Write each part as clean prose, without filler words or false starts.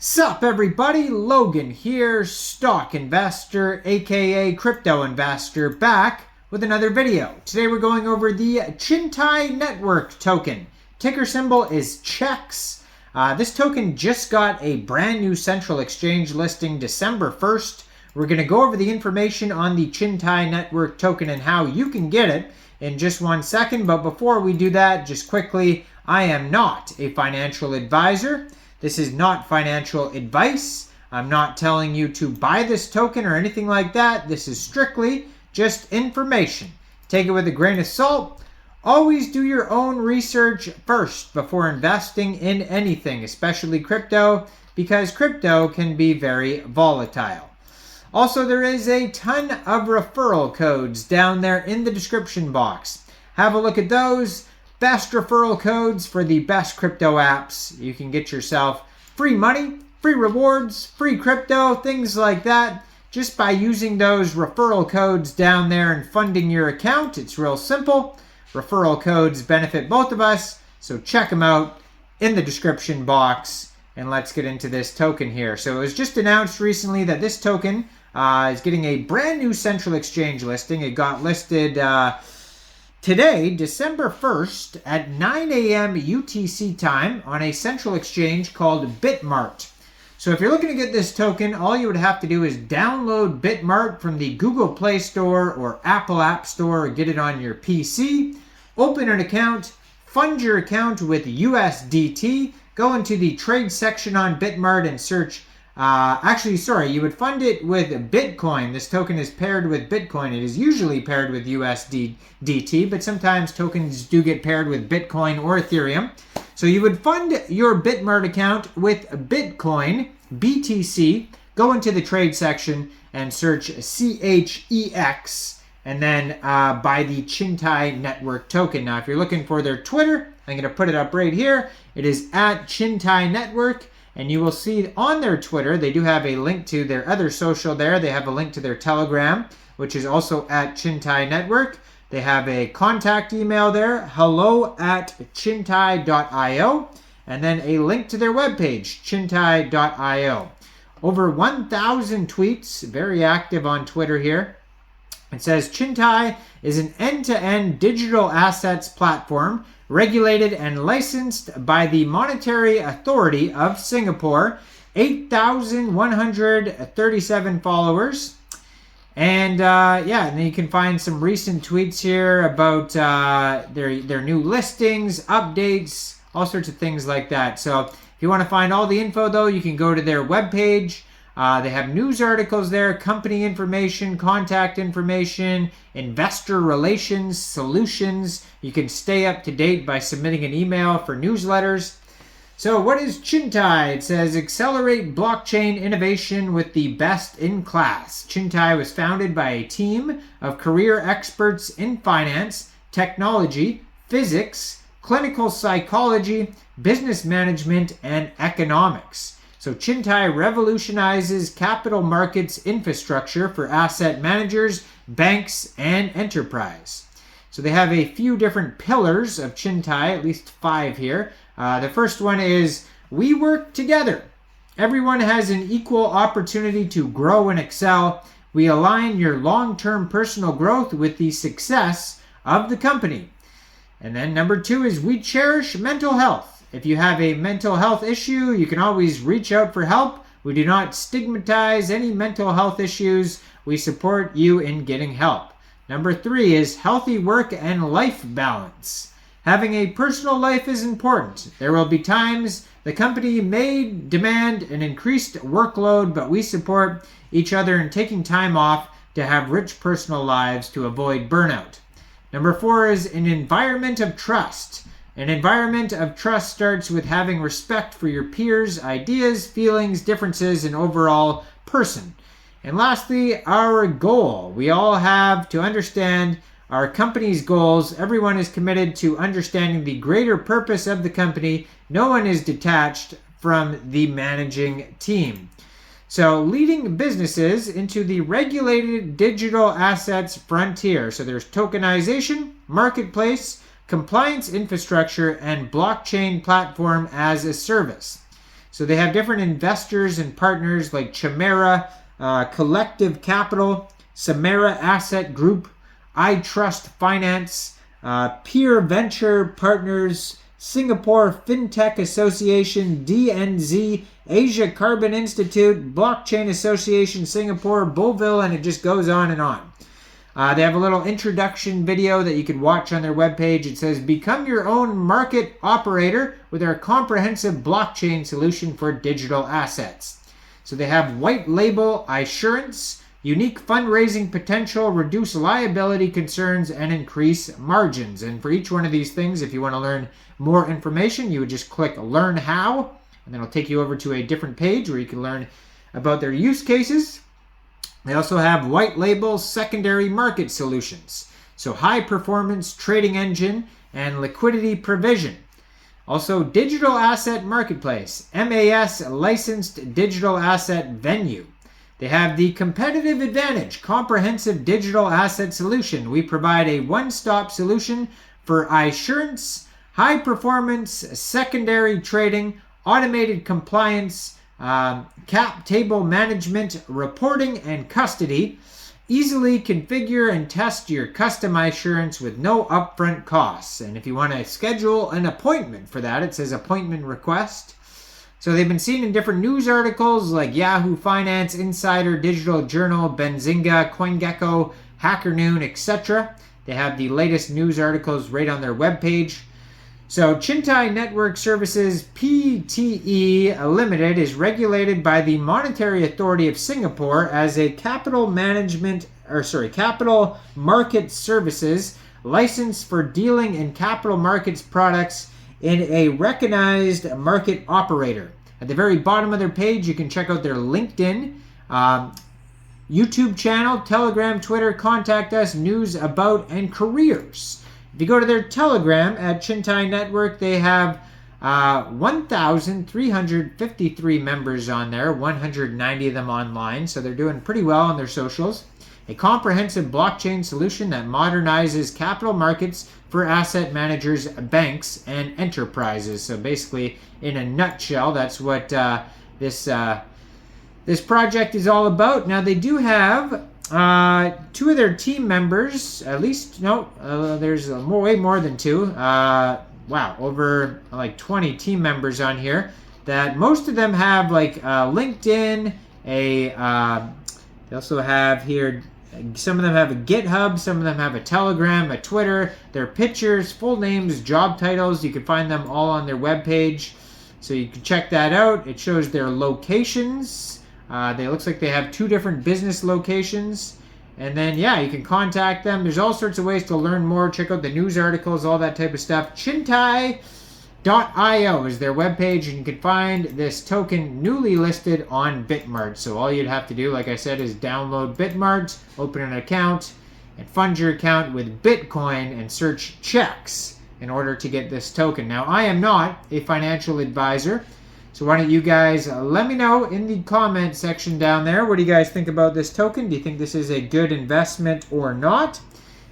Sup everybody, Logan here, stock investor aka crypto investor, back with another video. Today we're going over the Chintai network token. Ticker symbol is Chex. This token just got a brand new central exchange listing December 1st. We're going to go over the information on the Chintai network token and how you can get it in just 1 second. But before we do that, just quickly, I am not a financial advisor. This is not financial advice. I'm not telling you to buy this token or anything like that. This is strictly just information. Take it with a grain of salt. Always do your own research first before investing in anything, especially crypto, because crypto can be very volatile. Also, there is a ton of referral codes down there in the description box. Have a look at those. Best referral codes for the best crypto apps. You can get yourself free money, free rewards, free crypto, things like that, just by using those referral codes down there and funding your account. It's real simple. Referral codes benefit both of us, so check them out in the description box. And let's get into this token here. So it was just announced recently that this token is getting a brand new central exchange listing. It got listed today, December 1st at 9 a.m. UTC time on a central exchange called Bitmart. So if you're looking to get this token, all you would have to do is download Bitmart from the Google Play Store or Apple App Store, or get it on your PC, open an account, fund your account with USDT, go into the trade section on Bitmart and search you would fund it with Bitcoin. This token is paired with Bitcoin. It is usually paired with USDT, but sometimes tokens do get paired with Bitcoin or Ethereum. So you would fund your Bitmart account with Bitcoin, BTC, go into the trade section and search KCEX, and then buy the Chintai network token. Now, if you're looking for their Twitter, I'm going to put it up right here. It is at Chintai Network. And you will see on their Twitter, they do have a link to their other social there. They have a link to their Telegram, which is also at Chintai Network. They have a contact email there, hello@chintai.io, and then a link to their webpage, chintai.io. Over 1,000 tweets, very active on Twitter here. It says, Chintai is an end-to-end digital assets platform regulated and licensed by the Monetary Authority of Singapore, 8,137 followers. And and then you can find some recent tweets here about their new listings, updates, all sorts of things like that. So if you want to find all the info, though, you can go to their webpage. They have news articles there, company information, contact information, investor relations, solutions. You can stay up to date by submitting an email for newsletters. So what is Chintai? It says, accelerate blockchain innovation with the best in class. Chintai was founded by a team of career experts in finance, technology, physics, clinical psychology, business management, and economics. So Chintai revolutionizes capital markets infrastructure for asset managers, banks, and enterprise. So they have a few different pillars of Chintai, at least 5 here. The first one is, we work together. Everyone has an equal opportunity to grow and excel. We align your long-term personal growth with the success of the company. And then number 2 is, we cherish mental health. If you have a mental health issue, you can always reach out for help. We do not stigmatize any mental health issues. We support you in getting help. Number 3 is healthy work and life balance. Having a personal life is important. There will be times the company may demand an increased workload, but we support each other in taking time off to have rich personal lives to avoid burnout. Number 4 is an environment of trust. An environment of trust starts with having respect for your peers' ideas, feelings, differences, and overall person. And lastly, our goal. We all have to understand our company's goals. Everyone is committed to understanding the greater purpose of the company. No one is detached from the managing team. So leading businesses into the regulated digital assets frontier. So there's tokenization, marketplace, compliance infrastructure, and blockchain platform as a service. So they have different investors and partners like Chimera, Collective Capital, Samara Asset Group, I Trust Finance, Peer Venture Partners, Singapore FinTech Association, DNZ, Asia Carbon Institute, Blockchain Association Singapore, Bullville, and it just goes on and on. They have a little introduction video that you can watch on their webpage. It says, become your own market operator with our comprehensive blockchain solution for digital assets. So they have white label assurance, unique fundraising potential, reduce liability concerns, and increase margins. And for each one of these things, if you want to learn more information, you would just click Learn How, and then it'll take you over to a different page where you can learn about their use cases. They also have white label secondary market solutions. So high performance trading engine and liquidity provision. Also digital asset marketplace, MAS licensed digital asset venue. They have the competitive advantage, comprehensive digital asset solution. We provide a one-stop solution for assurance, high performance secondary trading, automated compliance, cap table management, reporting, and custody. Easily configure and test your custom assurance with no upfront costs. And if you want to schedule an appointment for that, it says appointment request. So they've been seen in different news articles like Yahoo Finance, Insider, Digital Journal, Benzinga, CoinGecko, Hacker Noon, etc. They have the latest news articles right on their webpage. So Chintai Network Services Pte. Limited is regulated by the Monetary Authority of Singapore as a capital market services license for dealing in capital markets products in a recognized market operator. At the very bottom of their page, you can check out their LinkedIn, YouTube channel, Telegram, Twitter, contact us, news, about, and careers. If you go to their Telegram at Chintai Network, they have 1,353 members on there, 190 of them online, so they're doing pretty well on their socials. A comprehensive blockchain solution that modernizes capital markets for asset managers, banks, and enterprises. So basically, in a nutshell, that's what this project is all about. Now, they do have two of their team members, there's way more than two. Wow, over like 20 team members on here. That most of them have like LinkedIn. They also have here. Some of them have a GitHub. Some of them have a Telegram, a Twitter. Their pictures, full names, job titles. You can find them all on their webpage, so you can check that out. It shows their locations. Looks like they have 2 different business locations. And then, yeah, you can contact them. There's all sorts of ways to learn more. Check out the news articles, all that type of stuff. Chintai.io is their webpage, and you can find this token newly listed on Bitmart. So all you'd have to do, like I said, is download Bitmart, open an account, and fund your account with Bitcoin and search Chex in order to get this token. Now, I am not a financial advisor, so why don't you guys let me know in the comment section down there. What do you guys think about this token? Do you think this is a good investment or not?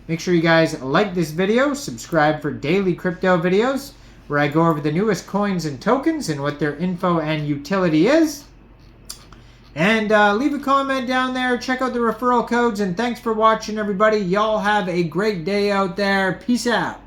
Make sure you guys like this video, subscribe for daily crypto videos where I go over the newest coins and tokens and what their info and utility is. And leave a comment down there. Check out the referral codes. And thanks for watching, everybody. Y'all have a great day out there. Peace out.